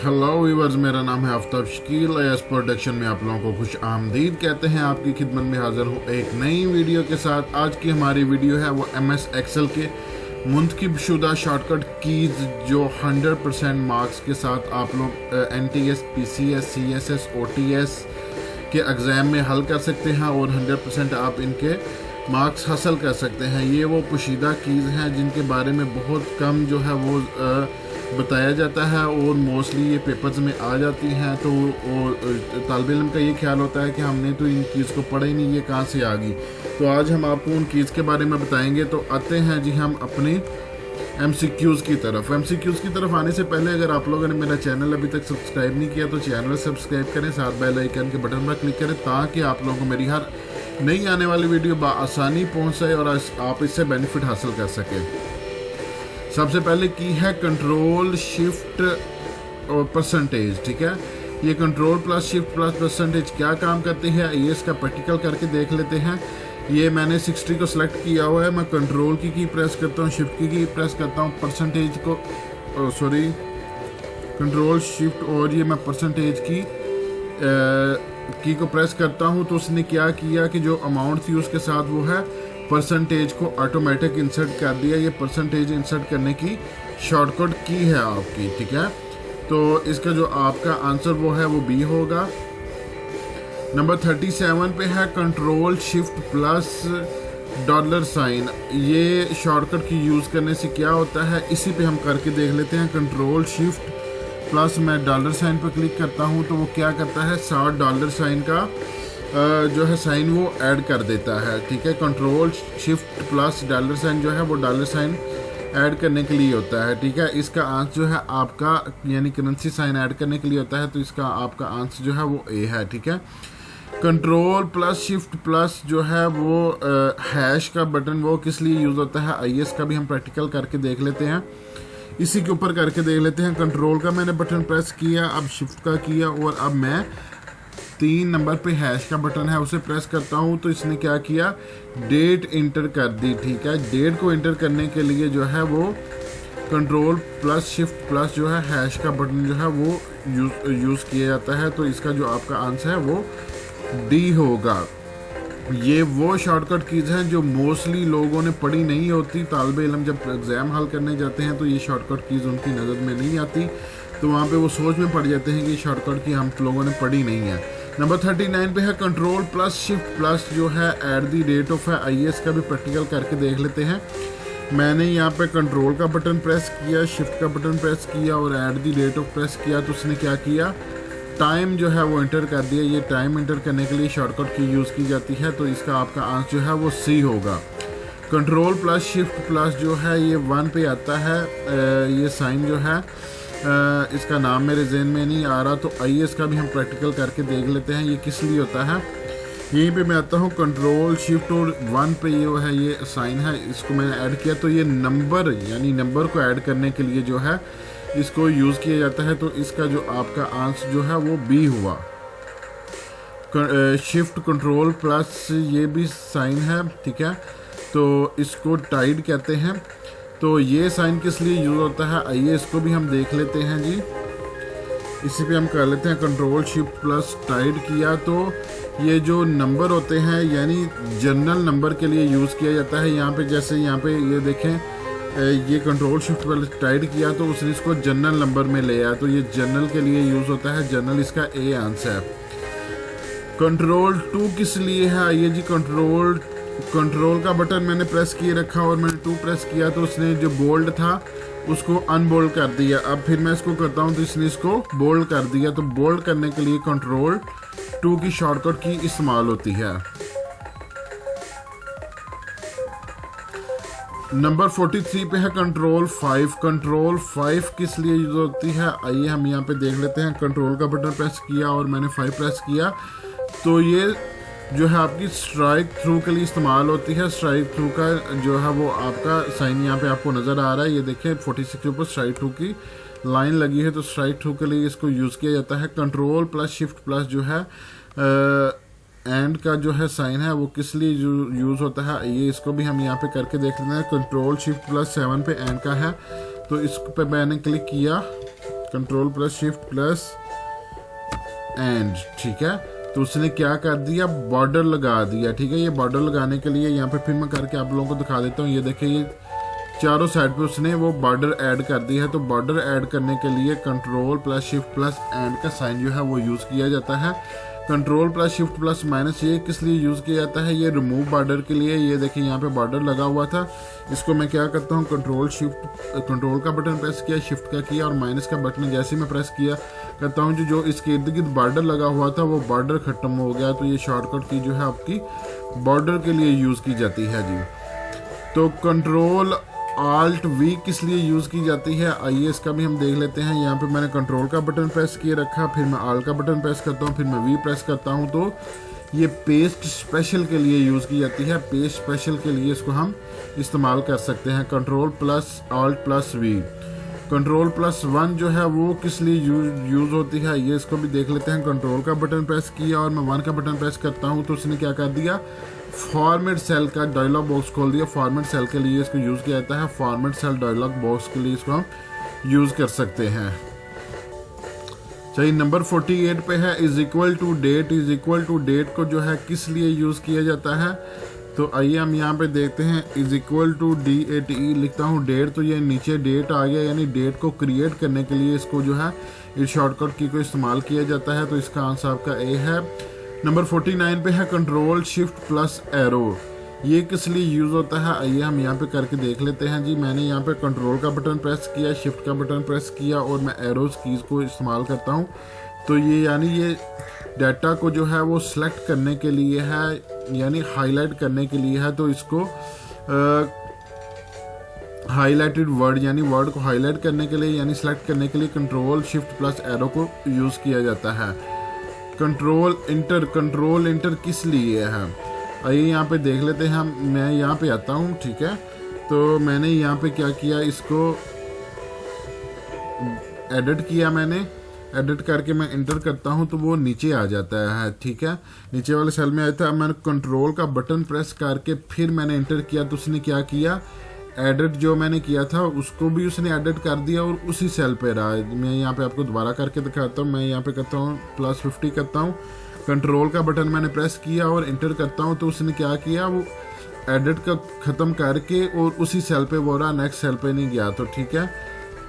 Hello viewers, मेरा नाम है आफ्ताब शकील। एस प्रोडक्शन में आप लोगों को खुश आमदीद कहते हैं। आपकी खिदमत में हाजिर हूँ एक नई वीडियो के साथ। आज की हमारी वीडियो है वो MS एक्सेल के मुंतखब शुदा शॉर्टकट कीज़ जो 100% मार्क्स के साथ आप लोग NTS, PCS, CSS, OTS के एग्ज़ाम में हल कर सकते हैं और 100% आप इनके मार्क्स हासिल कर सकते हैं। ये वो पोशीदा कीज़ हैं जिनके बारे में बहुत कम जो है वो बताया जाता है और मोस्टली ये पेपर्स में आ जाती हैं। तो तालिब इल्म का ये ख्याल होता है कि हमने तो इन कीज़ को पढ़ा ही नहीं, ये कहाँ से आ गई। तो आज हम आपको उन कीज़ के बारे में बताएंगे। तो आते हैं जी हम अपने MCQs की तरफ। MCQs की तरफ आने से पहले अगर आप लोगों ने मेरा चैनल अभी तक सब्सक्राइब नहीं किया तो चैनल सब्सक्राइब करें, साथ बेल आइकन के बटन पर क्लिक करें ताकि आप लोगों को मेरी हर नई आने वाली वीडियो बआसानी पहुँच जाए और आप इससे बेनिफिट हासिल कर सकें। सबसे पहले की है कंट्रोल शिफ्ट और परसेंटेज। ठीक है, ये control plus shift plus percentage क्या काम करते हैं ये इसका प्रैक्टिकल करके देख लेते हैं। ये मैंने 60 को सिलेक्ट किया हुआ है। मैं कंट्रोल की प्रेस करता हूँ, शिफ्ट की प्रेस करता हूँ, परसेंटेज को कंट्रोल शिफ्ट और ये मैं परसेंटेज की को प्रेस करता हूँ। तो उसने क्या किया कि जो अमाउंट थी उसके साथ वो है परसेंटेज को ऑटोमेटिक इंसर्ट कर दिया। ये परसेंटेज इंसर्ट करने की शॉर्टकट की है आपकी। ठीक है, तो इसका जो आपका आंसर वो है वो बी होगा। नंबर 37 पे है control shift plus dollar sign. ये शॉर्टकट की यूज़ करने से क्या होता है इसी पे हम करके देख लेते हैं। कंट्रोल शिफ्ट प्लस मैं डॉलर साइन पर क्लिक करता हूँ तो वो क्या करता है, $60 साइन का जो है साइन वो ऐड कर देता है। ठीक है, control shift plus dollar sign जो है वो डॉलर साइन ऐड करने के लिए होता है। ठीक है, इसका आंसर जो है आपका यानी करेंसी साइन ऐड करने के लिए होता है। तो इसका आपका आंसर जो है वो ए है। ठीक है, कंट्रोल प्लस शिफ्ट प्लस जो है वो हैश का बटन वो किस लिए यूज़ होता है IS का भी हम प्रैक्टिकल करके देख लेते हैं। इसी के ऊपर करके देख लेते हैं। कंट्रोल का मैंने बटन प्रेस किया, अब शिफ्ट का किया और अब मैं 3 नंबर पे हैश का बटन है उसे प्रेस करता हूँ। तो इसने क्या किया, डेट इंटर कर दी। ठीक है, डेट को इंटर करने के लिए जो है वो कंट्रोल प्लस शिफ्ट प्लस जो है हैश का बटन जो है वो यूज़ किया जाता है। तो इसका जो आपका आंसर है वो डी होगा। ये वो शॉर्टकट कीज़ हैं जो मोस्टली लोगों ने पढ़ी नहीं होती। तालिब इल्म जब एग्ज़ाम हल करने जाते हैं तो ये शॉर्टकट कीज़ उनकी नज़र में नहीं आती, तो वहाँ पे वो सोच में पड़ जाते हैं कि शॉर्टकट की हम लोगों ने पढ़ी नहीं है। नंबर 39 पे है कंट्रोल प्लस शिफ्ट प्लस जो है ऐड दी डेट ऑफ है IS का भी प्रैक्टिकल करके देख लेते हैं। मैंने यहाँ पे कंट्रोल का बटन प्रेस किया, शिफ्ट का बटन प्रेस किया और add the date of press किया। तो उसने क्या किया, टाइम जो है वो इंटर कर दिया। ये टाइम इंटर करने के लिए शॉर्टकट की यूज़ की जाती है। तो इसका आपका आंसर जो है वो सी होगा। कंट्रोल प्लस शिफ्ट प्लस जो है ये 1 पे आता है। ये साइन जो है इसका नाम मेरे जहन में नहीं आ रहा, तो IS का भी हम प्रैक्टिकल करके देख लेते हैं ये किस लिए होता है। यहीं पे मैं आता हूँ कंट्रोल शिफ्ट और 1 पे ये है, ये साइन है, इसको मैंने ऐड किया। तो ये नंबर यानी नंबर को ऐड करने के लिए जो है इसको यूज़ किया जाता है। तो इसका जो आपका आंसर जो है वो बी हुआ। शिफ्ट कंट्रोल प्लस ये भी साइन है। ठीक है, तो इसको टाइड कहते हैं। तो ये साइन किस लिए यूज़ होता है आइए इसको भी हम देख लेते हैं जी। इसी पे हम कर लेते हैं कंट्रोल शिफ्ट प्लस टाइड किया। तो ये जो नंबर होते हैं यानी जनरल नंबर के लिए यूज़ किया जाता है। यहाँ पे जैसे यहाँ पे ये देखें, ये कंट्रोल शिफ्ट प्लस टाइड किया तो उसने इसको जनरल नंबर में ले आया। तो ये जनरल के लिए यूज़ होता है, जनरल इसका ए आंसर है। कंट्रोल 2 किस लिए है आइए जी। कंट्रोल का बटन मैंने प्रेस किए रखा और मैंने 2 प्रेस किया तो उसने जो बोल्ड था उसको अनबोल्ड कर दिया। अब फिर मैं इसको करता हूँ तो इसने इसको बोल्ड कर दिया। तो बोल्ड करने के लिए कंट्रोल 2 की शॉर्टकट की इस्तेमाल होती है। नंबर 43 पे है कंट्रोल 5। कंट्रोल 5 किस लिए यूज होती है आइए हम यहाँ पे देख लेते हैं। कंट्रोल का बटन प्रेस किया और मैंने 5 प्रेस किया तो ये जो है आपकी स्ट्राइक थ्रू के लिए इस्तेमाल होती है। स्ट्राइक थ्रू का जो है वो आपका साइन यहाँ पे आपको नज़र आ रहा है। ये देखिए 46 के ऊपर स्ट्राइक थ्रू की लाइन लगी है। तो स्ट्राइक थ्रू के लिए इसको यूज़ किया जाता है। कंट्रोल प्लस शिफ्ट प्लस जो है एंड का जो है साइन है वो किस लिए यूज़ होता है ये इसको भी हम यहाँ पे करके देख लेते हैं। कंट्रोल शिफ्ट प्लस 7 पे एंड का है तो इस पे मैंने क्लिक किया control plus shift plus and, ठीक है। तो उसने क्या कर दिया, बॉर्डर लगा दिया, ठीक है। ये बॉर्डर लगाने के लिए यहाँ पे फिर मैं करके आप लोगों को दिखा देता हूँ। ये देखिए, ये चारों साइड पे उसने वो बॉर्डर ऐड कर दिया है। तो बॉर्डर ऐड करने के लिए control plus shift plus and का साइन जो है वो यूज़ किया जाता है। Control plus shift plus minus ये किस लिए यूज़ किया जाता है, ये रिमूव बॉर्डर के लिए। ये देखिए यहाँ पे बॉर्डर लगा हुआ था, इसको मैं क्या करता हूँ, कंट्रोल का बटन प्रेस किया, शिफ्ट का किया और माइनस का बटन जैसे ही मैं प्रेस किया करता हूँ जो इसके इर्द गिर्द बॉर्डर लगा हुआ था वो बॉर्डर खत्म हो गया। तो ये शॉर्टकट की जो है आपकी बॉर्डर के लिए यूज़ की जाती है जी। तो कंट्रोल आल्ट वी किस लिए यूज़ की जाती है, आइए इसका भी हम देख लेते हैं। यहाँ पे मैंने कंट्रोल का बटन प्रेस किए रखा, फिर मैं आल्ट का बटन प्रेस करता हूँ, फिर मैं वी प्रेस करता हूँ। तो ये पेस्ट स्पेशल के लिए यूज़ की जाती है। पेस्ट स्पेशल के लिए इसको हम इस्तेमाल कर सकते हैं। Control plus alt plus V. Control plus 1 जो है वो किस लिए यूज़ होती है, ये इसको भी देख लेते हैं। कंट्रोल का बटन प्रेस किया और मैं 1 का बटन प्रेस करता हूँ तो उसने क्या कर दिया, फॉर्मेट सेल का डायलॉग बॉक्स खोल दिया। फॉर्मेट सेल के लिए इसको यूज़ किया जाता है। फॉर्मेट सेल डायलॉग बॉक्स के लिए इसको हम यूज़ कर सकते हैं। चलिए नंबर 48 पे है is equal to date. Is equal to date को जो है किस लिए यूज़ किया जाता है, तो आइए हम यहाँ पे देखते हैं। इज इक्वल टू DATE लिखता हूँ डेट, तो ये नीचे डेट आ गया, यानी डेट को क्रिएट करने के लिए इसको जो है इस शॉर्टकट की को इस्तेमाल किया जाता है। तो इसका आंसर आपका ए है। नंबर 49 पे है कंट्रोल शिफ्ट प्लस एरो। ये किस लिए यूज़ होता है, आइए हम यहाँ पे करके देख लेते हैं जी। मैंने यहाँ पे कंट्रोल का बटन प्रेस किया, शिफ्ट का बटन प्रेस किया और मैं एरोज कीज़ को इस्तेमाल करता हूँ। तो ये यानी ये डाटा को जो है वो सिलेक्ट करने के लिए है, यानी हाईलाइट करने के लिए है। तो इसको हाईलाइटेड वर्ड यानी वर्ड को हाईलाइट करने के लिए यानी सिलेक्ट करने के लिए कंट्रोल शिफ्ट प्लस एरो को यूज़ किया जाता है। कंट्रोल इंटर किस लिए है, आइए यहाँ पे देख लेते हैं। मैं यहाँ पे आता हूँ, ठीक है। तो मैंने यहाँ पे क्या किया, इसको एडिट किया। मैंने एडिट करके मैं इंटर करता हूँ तो वो नीचे आ जाता है, ठीक है। नीचे वाले सेल में आया था। मैंने कंट्रोल का बटन प्रेस करके फिर मैंने इंटर किया तो उसने क्या किया, एडिट जो मैंने किया था उसको भी उसने एडिट कर दिया और उसी सेल पे रहा। मैं यहाँ पे आपको दोबारा करके दिखाता हूँ। मैं यहाँ पे करता हूँ +50 करता हूँ, कंट्रोल का बटन मैंने प्रेस किया और इंटर करता हूँ तो उसने क्या किया, वो एडिट का ख़त्म करके और उसी सेल पे वो रहा, नेक्स्ट सेल पे नहीं गया। तो ठीक है,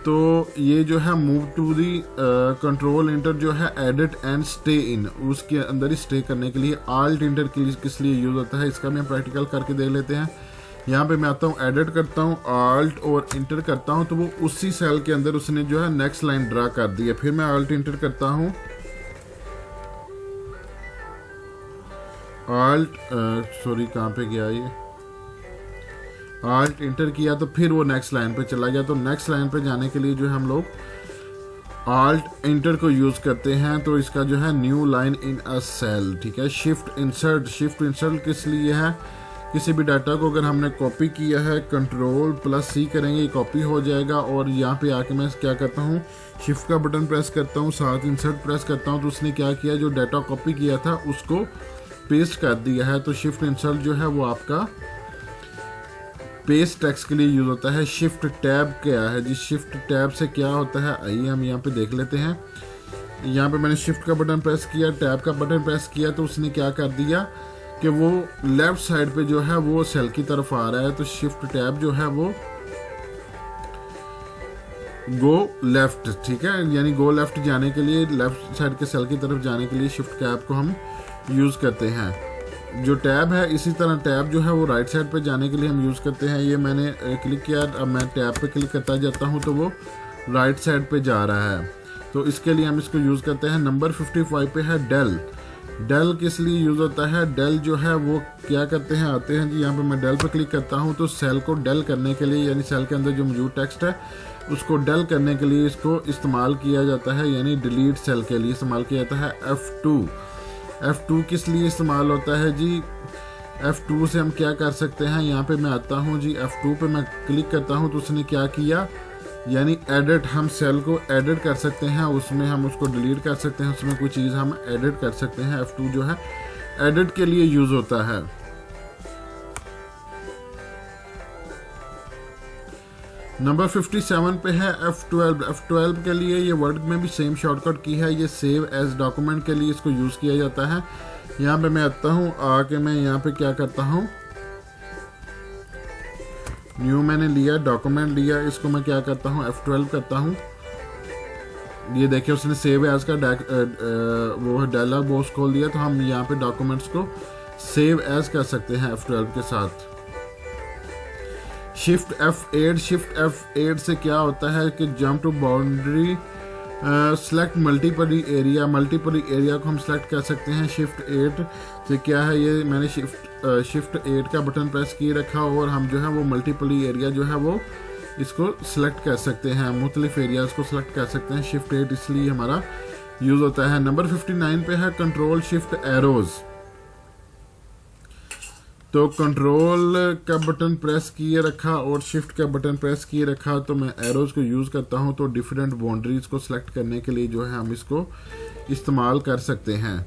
तो ये जो है move to the control enter जो है एडिट एंड स्टे इन, उसके अंदर ही स्टे करने के लिए आल्ट इंटर किस लिए यूज़ होता है, इसका भी हम प्रैक्टिकल करके देख लेते हैं। यहाँ पे मैं आता हूँ, एडिट करता हूँ, आल्ट और इंटर करता हूँ तो वो उसी सेल के अंदर उसने जो है नेक्स्ट लाइन ड्रा कर दी है। फिर मैं आल्ट इंटर करता हूँ, कहाँ पे गया ये, आल्ट इंटर किया तो फिर वो नेक्स्ट लाइन पे चला गया। तो नेक्स्ट लाइन पे जाने के लिए जो है हम लोग आल्ट इंटर को यूज़ करते हैं। तो इसका जो है new line in a cell, ठीक है। शिफ्ट इंसर्ट किस लिए है, किसी भी डाटा को अगर हमने कॉपी किया है कंट्रोल+C करेंगे, ये कॉपी हो जाएगा। और यहाँ पे आके मैं क्या करता हूँ, शिफ्ट का बटन प्रेस करता हूँ, साथ इंसर्ट प्रेस करता हूँ तो उसने क्या किया, जो डाटा कॉपी किया था उसको पेस्ट कर दिया है। तो शिफ्ट इंसर्ट जो है वो आपका पेस्ट टेक्स्ट के लिए यूज़ होता है। शिफ्ट टैब क्या है जी, शिफ्ट टैब से क्या होता है, आइए हम यहाँ पे देख लेते हैं। यहाँ पे मैंने शिफ्ट का बटन प्रेस किया, टैब का बटन प्रेस किया तो उसने क्या कर दिया कि वो लेफ्ट साइड पे जो है वो सेल की तरफ आ रहा है। तो शिफ्ट टैब जो है वो गो लेफ्ट, ठीक है, यानी गो लेफ्ट जाने के लिए, लेफ्ट साइड के सेल की तरफ जाने के लिए शिफ्ट टैब को हम यूज़ करते हैं। जो टैब है, इसी तरह टैब जो है वो राइट साइड पे जाने के लिए हम यूज़ करते हैं। ये मैंने क्लिक किया, अब मैं टैब पे क्लिक करता जाता हूँ तो वो राइट साइड पे जा रहा है। तो इसके लिए हम इसको यूज़ करते हैं। नंबर 55 पे है डेल किस लिए यूज़ होता है, डेल जो है वो क्या करते हैं, आते हैं जी। यहाँ पे मैं डेल पे क्लिक करता हूँ तो सेल को डेल करने के लिए, यानी सेल के अंदर जो मौजूद टेक्स्ट है उसको डेल करने के लिए इसको इस्तेमाल किया जाता है, यानी डिलीट सेल के लिए इस्तेमाल किया जाता है। F2 किस लिए इस्तेमाल होता है जी, F2 से हम क्या कर सकते हैं, यहाँ पे मैं आता हूँ जी, F2 पे मैं क्लिक करता हूँ तो उसने क्या किया, यानी एडिट, हम सेल को एडिट कर सकते हैं, उसमें हम उसको डिलीट कर सकते हैं, उसमें कोई चीज़ हम एडिट कर सकते हैं। F2 जो है एडिट के लिए यूज़ होता है। नंबर 57 पे है F12। F12 के लिए ये वर्ड में भी सेम शॉर्टकट की है, ये सेव एज डॉक्यूमेंट के लिए इसको यूज़ किया जाता है। यहाँ पे मैं आता हूँ, आके मैं यहाँ पे क्या करता हूँ, न्यू मैंने लिया, डॉक्यूमेंट लिया, इसको मैं क्या करता हूँ F12 करता हूँ। ये देखिए उसने सेव एज का वो डायलॉग बॉक्स खोल दिया, तो हम यहाँ पे डॉक्यूमेंट्स को सेव एज कर सकते हैं F12 के साथ। शिफ्ट F8 से क्या होता है कि jump to boundary select multiple area को हम सेलेक्ट कर सकते हैं। शिफ्ट 8 से क्या है, ये मैंने शिफ्ट 8 का बटन प्रेस किए रखा और हम जो है वो मल्टीपल एरिया जो है वो इसको सिलेक्ट कर सकते हैं, मुख्तलिफ एरियाज को सिलेक्ट कर सकते हैं। शिफ्ट 8 इसलिए हमारा यूज़ होता है। नंबर 59 पे है कंट्रोल शिफ्ट एरोज। तो कंट्रोल का बटन प्रेस किए रखा और शिफ्ट का बटन प्रेस किए रखा, तो मैं एरोज को यूज़ करता हूं, तो डिफरेंट बाउंड्रीज को सिलेक्ट करने के लिए जो है हम इसको इस्तेमाल कर सकते हैं।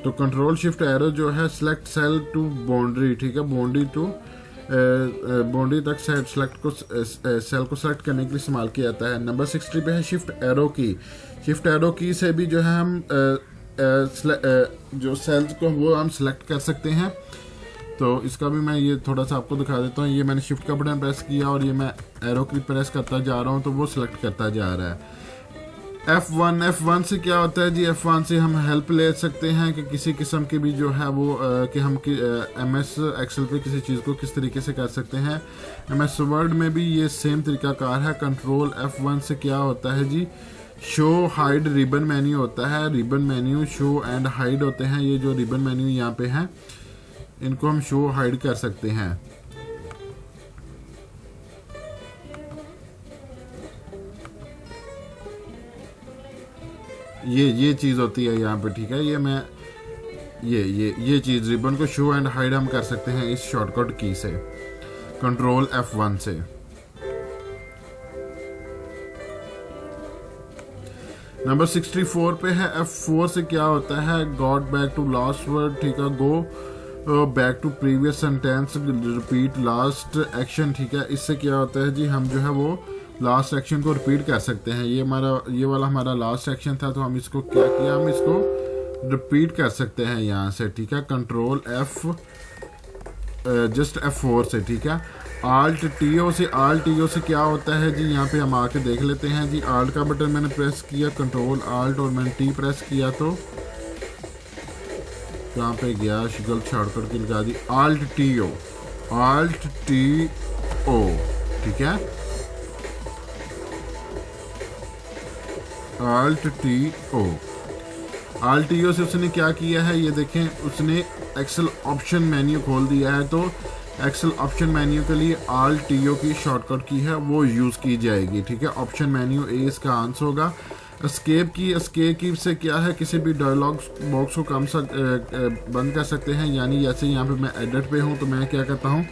तो कंट्रोल शिफ्ट एरो जो है सिलेक्ट सेल टू बाउंड्री, ठीक है, बाउंड्री तक सेलेक्ट को सेल को सेलेक्ट करने के लिए इस्तेमाल किया जाता है। नंबर 60 पे है शिफ्ट एरो की। शिफ्ट एरो की से भी जो है हम जो सेल्स को वो हम सिलेक्ट कर सकते हैं। तो इसका भी मैं ये थोड़ा सा आपको दिखा देता हूँ। ये मैंने शिफ्ट का बटन प्रेस किया और ये मैं एरो की प्रेस करता जा रहा हूँ, तो वो सिलेक्ट करता जा रहा है। F1 से क्या होता है जी, F1 से हम हेल्प ले सकते हैं कि किसी किस्म की भी जो है वो कि हम MS एक्सेल पे किसी चीज़ को किस तरीके से कर सकते हैं। MS वर्ड में भी ये सेम तरीकाकार है। कंट्रोल F1 से क्या होता है जी, शो हाइड रिबन मेन्यू होता है। Ribbon menu show and hide होते हैं। ये जो रिबन मेन्यू यहाँ पे हैं इनको हम शो हाइड कर सकते हैं। ये चीज़ होती है यहाँ पे, ठीक है। ये मैं ये चीज़ रिबन को शो एंड हाइड हम कर सकते हैं इस शॉर्टकट की से, कंट्रोल F1 से। नंबर 64 पे है F4 से क्या होता है, got back to last word, ठीक है, go back to previous sentence, repeat last action, ठीक है। इससे क्या होता है जी, हम जो है वो लास्ट एक्शन को रिपीट कर सकते हैं। ये वाला हमारा लास्ट एक्शन था, तो हम इसको क्या किया, हम इसको रिपीट कर सकते हैं यहाँ से, ठीक है। कंट्रोल जस्ट F4 से, ठीक है। आल्ट टीओ से क्या होता है जी, यहाँ पे हम आके देख लेते हैं जी। आल्ट का बटन मैंने प्रेस किया, कंट्रोल आल्ट और मैंने टी प्रेस किया, तो कहाँ पे गया, गलत शॉर्टकट की लगा दी। आल्ट टीओ, ठीक है, आल्ट टीओ से उसने क्या किया है, ये देखें, उसने एक्सेल ऑप्शन मेन्यू खोल दिया है। तो एक्सेल ऑप्शन मेन्यू के लिए आल्ट टीओ की शॉर्टकट की है वो यूज़ की जाएगी, ठीक है। ऑप्शन मेन्यू ए इसका आंसर होगा। एस्केप की से क्या है, किसी भी डायलॉग बॉक्स को बंद कर सकते हैं। यानी जैसे यहाँ पे मैं एडिट पे हूँ, तो मैं क्या करता हूँ,